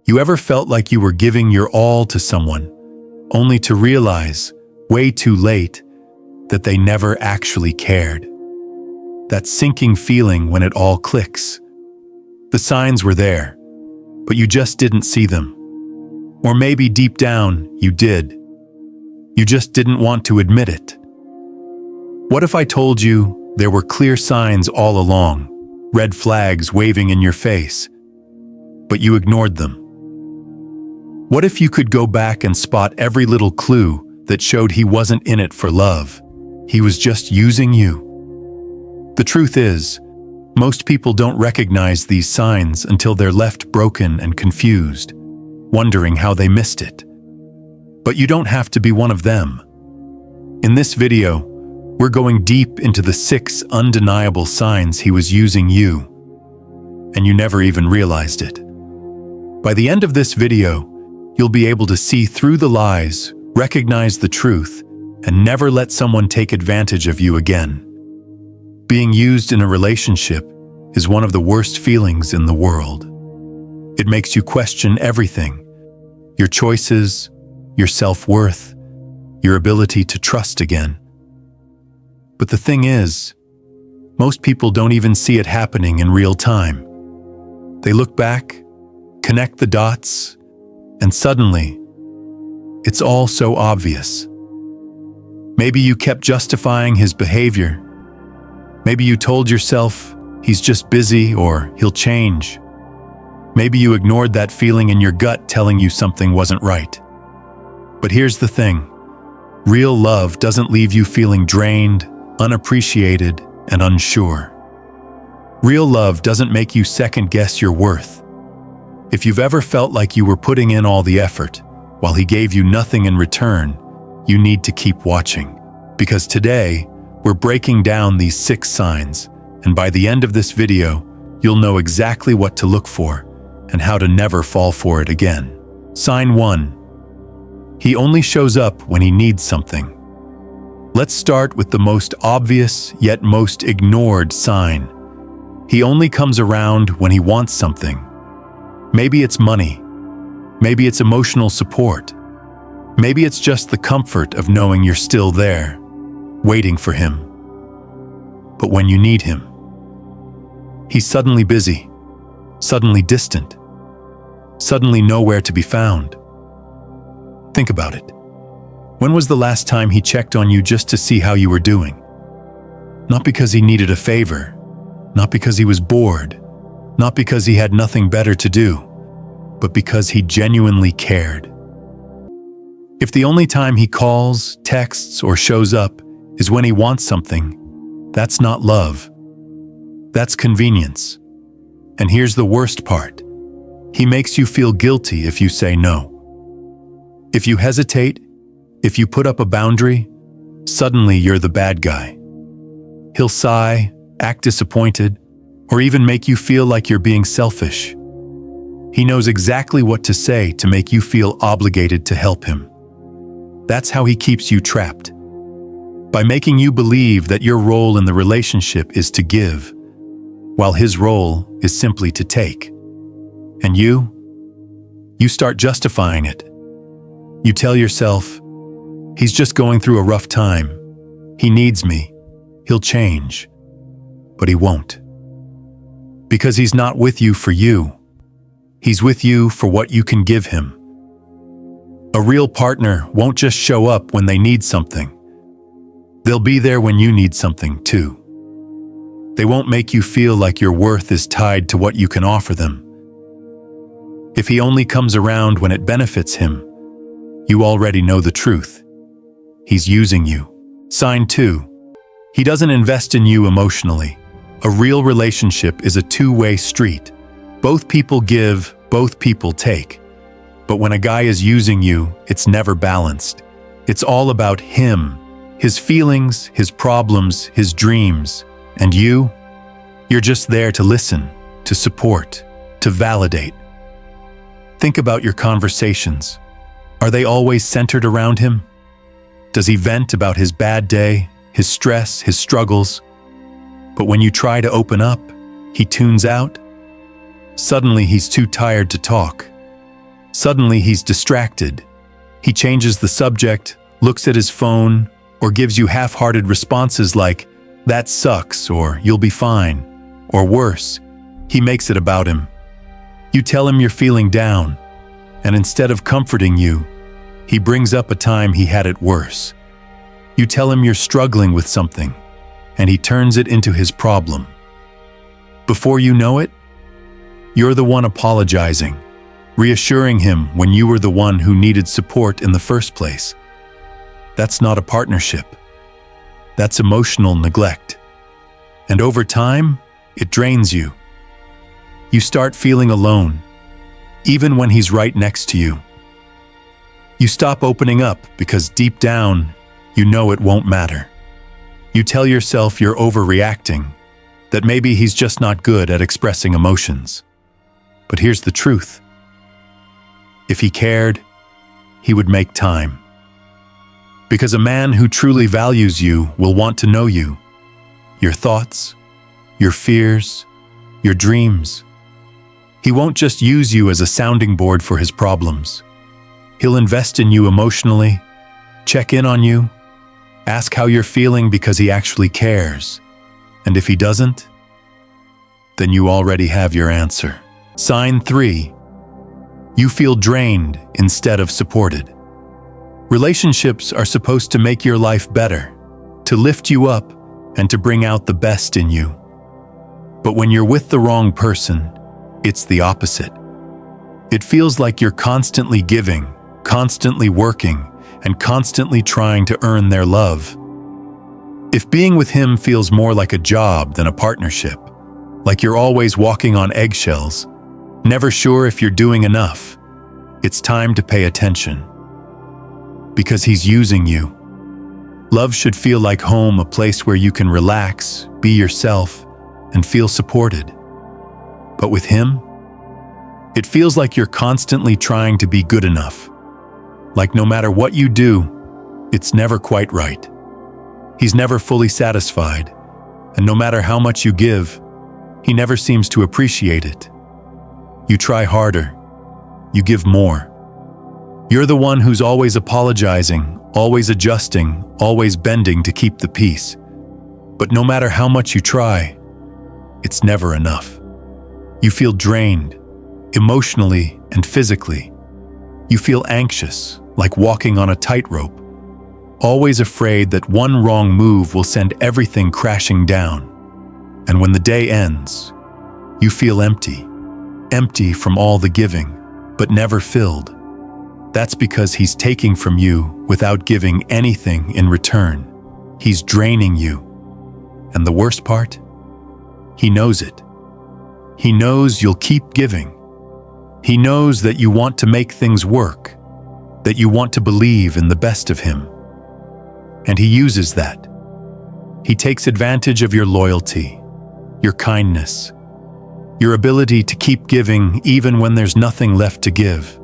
You ever felt like you were giving your all to someone, only to realize, way too late, that they never actually cared? That sinking feeling when it all clicks. The signs were there, but you just didn't see them. Or maybe deep down, you did. You just didn't want to admit it. What if I told you there were clear signs all along, red flags waving in your face, but you ignored them? What if you could go back and spot every little clue that showed he wasn't in it for love? He was just using you. The truth is, most people don't recognize these signs until they're left broken and confused, wondering how they missed it. But you don't have to be one of them. In this video, we're going deep into the 6 undeniable signs he was using you, and you never even realized it. By the end of this video, you'll be able to see through the lies, recognize the truth, and never let someone take advantage of you again. Being used in a relationship is one of the worst feelings in the world. It makes you question everything: your choices, your self-worth, your ability to trust again. But the thing is, most people don't even see it happening in real time. They look back, connect the dots, and suddenly, it's all so obvious. Maybe you kept justifying his behavior. Maybe you told yourself he's just busy or he'll change. Maybe you ignored that feeling in your gut telling you something wasn't right. But here's the thing: real love doesn't leave you feeling drained, unappreciated, and unsure. Real love doesn't make you second-guess your worth. If you've ever felt like you were putting in all the effort, while he gave you nothing in return, you need to keep watching. Because today, we're breaking down these 6 signs, and by the end of this video, you'll know exactly what to look for and how to never fall for it again. Sign 1. He only shows up when he needs something. Let's start with the most obvious yet most ignored sign. He only comes around when he wants something. Maybe it's money. Maybe it's emotional support. Maybe it's just the comfort of knowing you're still there, waiting for him. But when you need him, he's suddenly busy, suddenly distant, suddenly nowhere to be found. Think about it. When was the last time he checked on you just to see how you were doing? Not because he needed a favor, not because he was bored, not because he had nothing better to do, but because he genuinely cared. If the only time he calls, texts, or shows up is when he wants something, that's not love. That's convenience. And here's the worst part: he makes you feel guilty if you say no. If you hesitate, if you put up a boundary, suddenly you're the bad guy. He'll sigh, act disappointed, or even make you feel like you're being selfish. He knows exactly what to say to make you feel obligated to help him. That's how he keeps you trapped. By making you believe that your role in the relationship is to give, while his role is simply to take. And you start justifying it. You tell yourself, he's just going through a rough time. He needs me. He'll change. But he won't. Because he's not with you for you. He's with you for what you can give him. A real partner won't just show up when they need something. They'll be there when you need something too. They won't make you feel like your worth is tied to what you can offer them. If he only comes around when it benefits him, you already know the truth. He's using you. Sign 2. He doesn't invest in you emotionally. A real relationship is a two-way street. Both people give, both people take. But when a guy is using you, it's never balanced. It's all about him, his feelings, his problems, his dreams. And you're just there to listen, to support, to validate. Think about your conversations. Are they always centered around him? Does he vent about his bad day, his stress, his struggles? But when you try to open up, he tunes out. Suddenly he's too tired to talk. Suddenly he's distracted. He changes the subject, looks at his phone, or gives you half-hearted responses like, "That sucks," or "You'll be fine." Or worse, he makes it about him. You tell him you're feeling down, and instead of comforting you, he brings up a time he had it worse. You tell him you're struggling with something, and he turns it into his problem. Before you know it, you're the one apologizing, reassuring him when you were the one who needed support in the first place. That's not a partnership. That's emotional neglect. And over time, it drains you. You start feeling alone, even when he's right next to you. You stop opening up because deep down, you know it won't matter. You tell yourself you're overreacting, that maybe he's just not good at expressing emotions. But here's the truth. If he cared, he would make time. Because a man who truly values you will want to know you, your thoughts, your fears, your dreams. He won't just use you as a sounding board for his problems. He'll invest in you emotionally, check in on you, ask how you're feeling because he actually cares. And if he doesn't, then you already have your answer. Sign 3. You feel drained instead of supported. Relationships are supposed to make your life better, to lift you up, and to bring out the best in you. But when you're with the wrong person, it's the opposite. It feels like you're constantly giving, constantly working, and constantly trying to earn their love. If being with him feels more like a job than a partnership, like you're always walking on eggshells, never sure if you're doing enough, it's time to pay attention. Because he's using you. Love should feel like home, a place where you can relax, be yourself, and feel supported. But with him, it feels like you're constantly trying to be good enough. Like no matter what you do, it's never quite right. He's never fully satisfied, and no matter how much you give, he never seems to appreciate it. You try harder. You give more. You're the one who's always apologizing, always adjusting, always bending to keep the peace. But no matter how much you try, it's never enough. You feel drained, emotionally and physically. You feel anxious, like walking on a tightrope, always afraid that one wrong move will send everything crashing down. And when the day ends, you feel empty, empty from all the giving, but never filled. That's because he's taking from you without giving anything in return. He's draining you. And the worst part? He knows it. He knows you'll keep giving. He knows that you want to make things work, that you want to believe in the best of him. And he uses that. He takes advantage of your loyalty, your kindness, your ability to keep giving even when there's nothing left to give.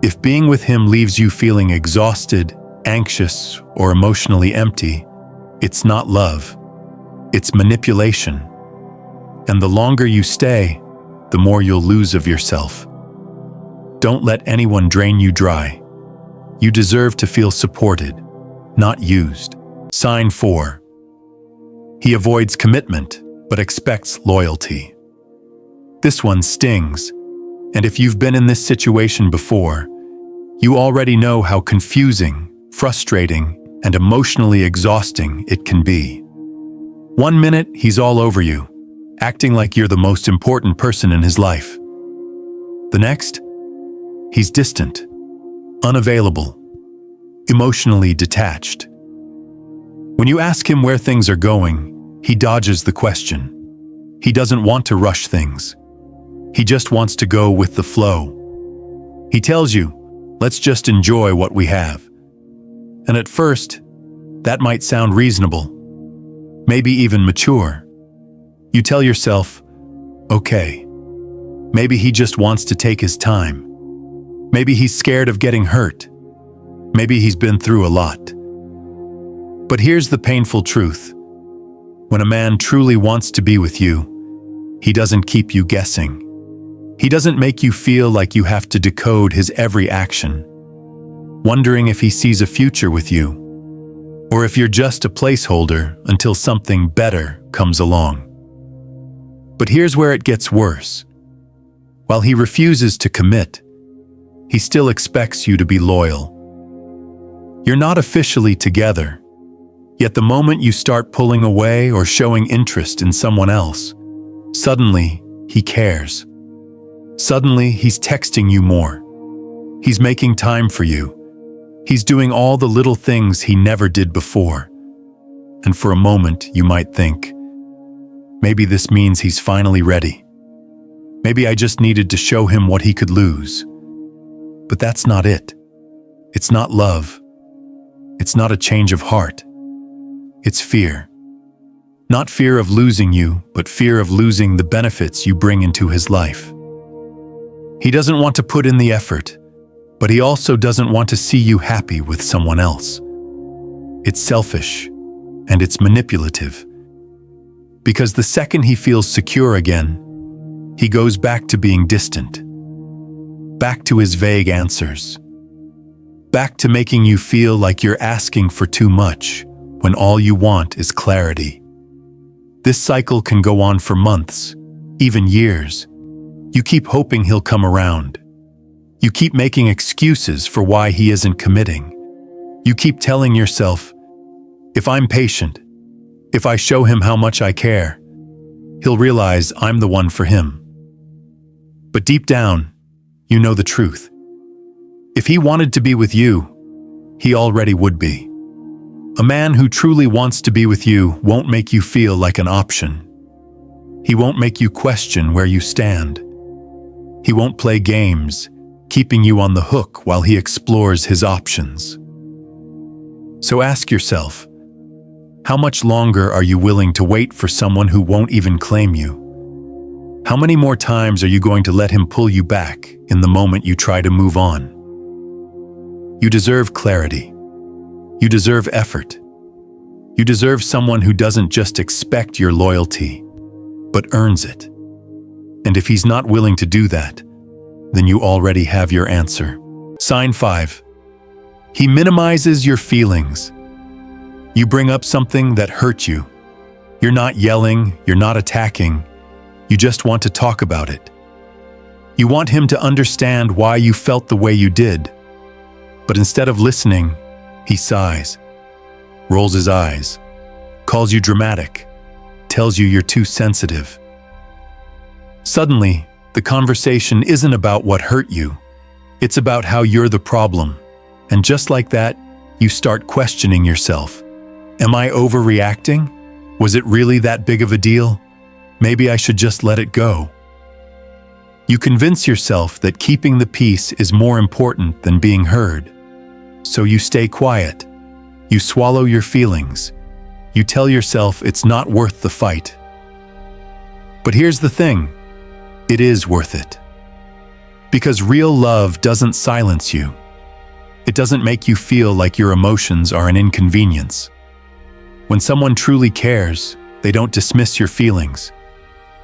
If being with him leaves you feeling exhausted, anxious, or emotionally empty, it's not love. It's manipulation. And the longer you stay, the more you'll lose of yourself. Don't let anyone drain you dry. You deserve to feel supported, not used. Sign 4. He avoids commitment, but expects loyalty. This one stings, and if you've been in this situation before, you already know how confusing, frustrating, and emotionally exhausting it can be. One minute, he's all over you, acting like you're the most important person in his life. The next, he's distant, unavailable, emotionally detached. When you ask him where things are going, he dodges the question. He doesn't want to rush things. He just wants to go with the flow. He tells you, let's just enjoy what we have. And at first, that might sound reasonable, maybe even mature. You tell yourself, okay, maybe he just wants to take his time. Maybe he's scared of getting hurt. Maybe he's been through a lot. But here's the painful truth. When a man truly wants to be with you, he doesn't keep you guessing. He doesn't make you feel like you have to decode his every action, wondering if he sees a future with you, or if you're just a placeholder until something better comes along. But here's where it gets worse. While he refuses to commit, he still expects you to be loyal. You're not officially together, yet the moment you start pulling away or showing interest in someone else, suddenly he cares. Suddenly he's texting you more. He's making time for you. He's doing all the little things he never did before. And for a moment, you might think, maybe this means he's finally ready. Maybe I just needed to show him what he could lose. But that's not it. It's not love. It's not a change of heart. It's fear. Not fear of losing you, but fear of losing the benefits you bring into his life. He doesn't want to put in the effort, but he also doesn't want to see you happy with someone else. It's selfish, and it's manipulative. Because the second he feels secure again, he goes back to being distant. Back to his vague answers. Back to making you feel like you're asking for too much when all you want is clarity. This cycle can go on for months, even years. You keep hoping he'll come around. You keep making excuses for why he isn't committing. You keep telling yourself, if I'm patient, if I show him how much I care, he'll realize I'm the one for him. But deep down, you know the truth. If he wanted to be with you, he already would be. A man who truly wants to be with you won't make you feel like an option. He won't make you question where you stand. He won't play games, keeping you on the hook while he explores his options. So ask yourself, how much longer are you willing to wait for someone who won't even claim you? How many more times are you going to let him pull you back in the moment you try to move on? You deserve clarity. You deserve effort. You deserve someone who doesn't just expect your loyalty, but earns it. And if he's not willing to do that, then you already have your answer. Sign 5. He minimizes your feelings. You bring up something that hurt you. You're not yelling, you're not attacking. You just want to talk about it. You want him to understand why you felt the way you did. But instead of listening, he sighs, rolls his eyes, calls you dramatic, tells you you're too sensitive. Suddenly, the conversation isn't about what hurt you. It's about how you're the problem. And just like that, you start questioning yourself. Am I overreacting? Was it really that big of a deal? Maybe I should just let it go. You convince yourself that keeping the peace is more important than being heard. So you stay quiet. You swallow your feelings. You tell yourself it's not worth the fight. But here's the thing. It is worth it. Because real love doesn't silence you. It doesn't make you feel like your emotions are an inconvenience. When someone truly cares, they don't dismiss your feelings.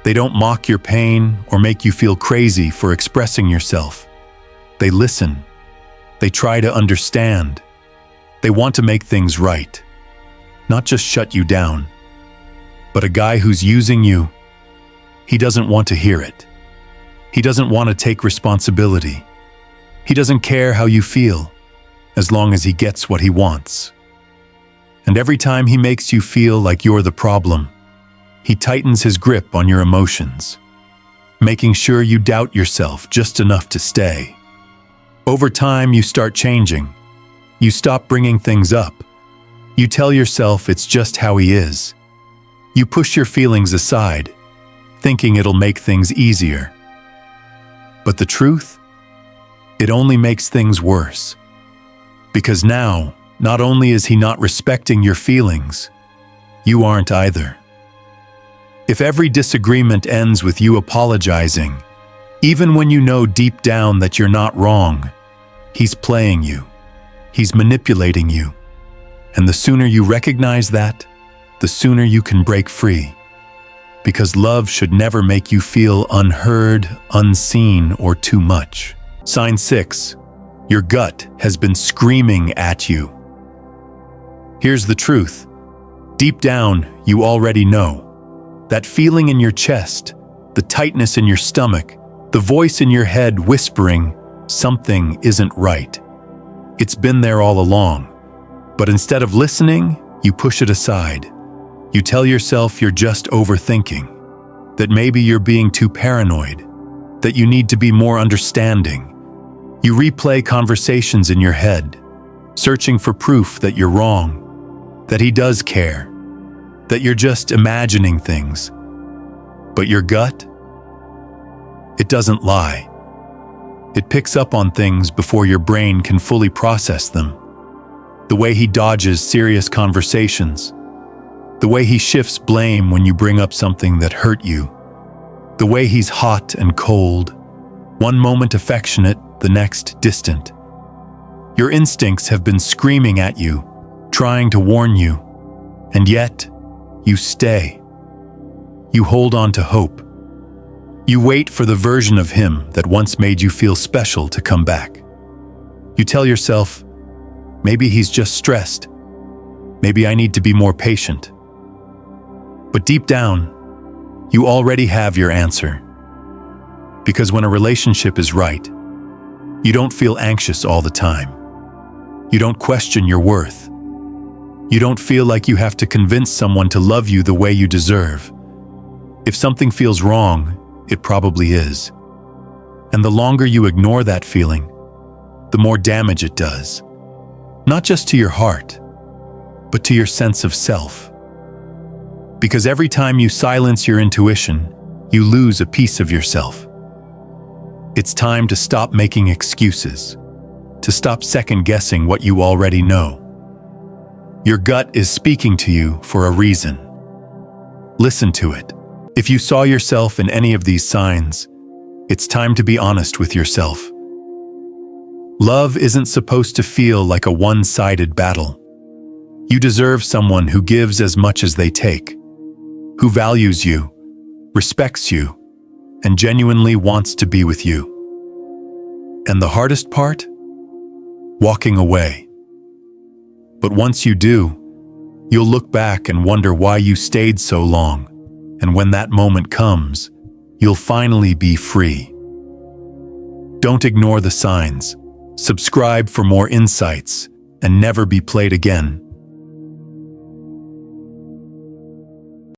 They don't mock your pain or make you feel crazy for expressing yourself. They listen. They try to understand. They want to make things right, not just shut you down. But a guy who's using you, he doesn't want to hear it. He doesn't want to take responsibility. He doesn't care how you feel, as long as he gets what he wants. And every time he makes you feel like you're the problem, he tightens his grip on your emotions, making sure you doubt yourself just enough to stay. Over time, you start changing. You stop bringing things up. You tell yourself it's just how he is. You push your feelings aside, thinking it'll make things easier. But the truth? It only makes things worse. Because now, not only is he not respecting your feelings, you aren't either. If every disagreement ends with you apologizing, even when you know deep down that you're not wrong, he's playing you. He's manipulating you. And the sooner you recognize that, the sooner you can break free. because love should never make you feel unheard, unseen, or too much. Sign 6. Your gut has been screaming at you. Here's the truth. Deep down, you already know. That feeling in your chest, the tightness in your stomach, the voice in your head whispering, something isn't right. It's been there all along. But instead of listening, you push it aside. You tell yourself you're just overthinking, that maybe you're being too paranoid, that you need to be more understanding. You replay conversations in your head, searching for proof that you're wrong, that he does care, that you're just imagining things. But your gut? It doesn't lie. It picks up on things before your brain can fully process them. The way he dodges serious conversations. The way he shifts blame when you bring up something that hurt you. The way he's hot and cold. One moment affectionate, the next distant. Your instincts have been screaming at you, trying to warn you. And yet, you stay. You hold on to hope. You wait for the version of him that once made you feel special to come back. You tell yourself, maybe he's just stressed. Maybe I need to be more patient. But deep down, you already have your answer. Because when a relationship is right, you don't feel anxious all the time. You don't question your worth. You don't feel like you have to convince someone to love you the way you deserve. If something feels wrong, it probably is. And the longer you ignore that feeling, the more damage it does. Not just to your heart, but to your sense of self. Because every time you silence your intuition, you lose a piece of yourself. It's time to stop making excuses, to stop second-guessing what you already know. Your gut is speaking to you for a reason. Listen to it. If you saw yourself in any of these signs, it's time to be honest with yourself. Love isn't supposed to feel like a one-sided battle. You deserve someone who gives as much as they take, who values you, respects you, and genuinely wants to be with you. And the hardest part? Walking away. But once you do, you'll look back and wonder why you stayed so long. And when that moment comes, you'll finally be free. Don't ignore the signs. Subscribe for more insights and never be played again.